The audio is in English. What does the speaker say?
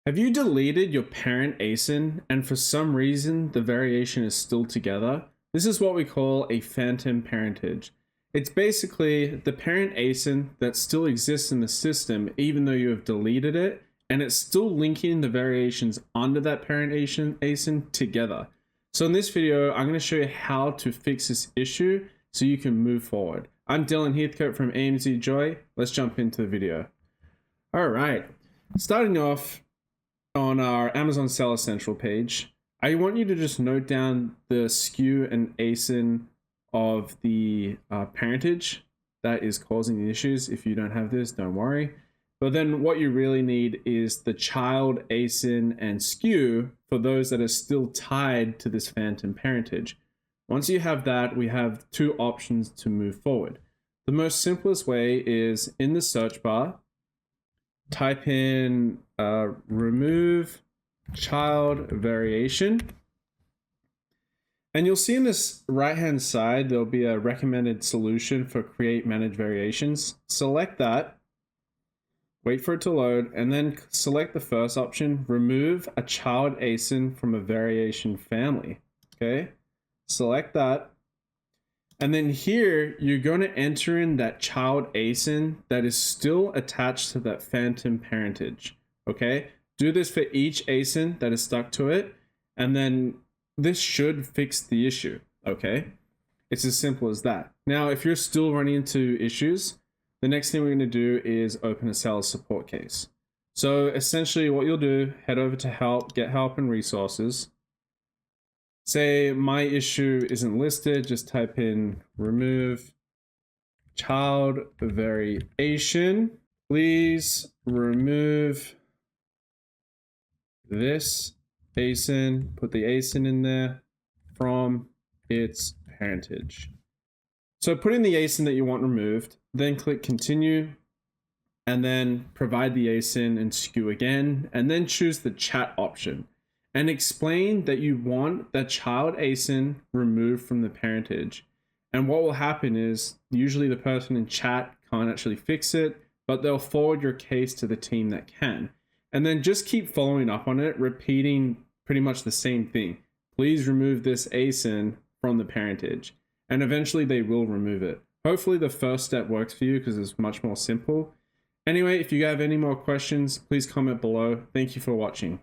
Have you deleted your parent ASIN and for some reason the variation is still together? This is what we call a phantom parentage. It's basically the parent ASIN that still exists in the system even though you have deleted it, and it's still linking the variations under that parent ASIN together. So in this video, I'm going to show you how to fix this issue so you can move forward. I'm Dylan Heathcote from AMZ Joy. Let's jump into the video. All right, starting off on our Amazon Seller Central page, I want you to just note down the SKU and ASIN of the parentage that is causing the issues. If you don't have this, don't worry. But then what you really need is the child ASIN and SKU for those that are still tied to this phantom parentage. Once you have that, we have two options to move forward. The most simplest way is in the search bar, type in remove child variation. And you'll see in this right-hand side, there'll be a recommended solution for create manage variations. Select that. Wait for it to load, and then select the first option, remove a child ASIN from a variation family. Okay, select that. And then here, you're going to enter in that child ASIN that is still attached to that phantom parentage. Okay, do this for each ASIN that is stuck to it, and then this should fix the issue. Okay, it's as simple as that. Now, if you're still running into issues, the next thing we're going to do is open a seller support case. So essentially what you'll do, head over to help, get help and resources. Say my issue isn't listed, just type in remove child variation. Please remove this ASIN, put the ASIN in there from its parentage. So put in the ASIN that you want removed, then click continue, and then provide the ASIN and SKU again, and then choose the chat option and explain that you want that child ASIN removed from the parentage. And what will happen is usually the person in chat can't actually fix it, but they'll forward your case to the team that can. And then just keep following up on it, repeating pretty much the same thing. Please remove this ASIN from the parentage. And eventually they will remove it. Hopefully the first step works for you because it's much more simple. Anyway, if you have any more questions, please comment below. Thank you for watching.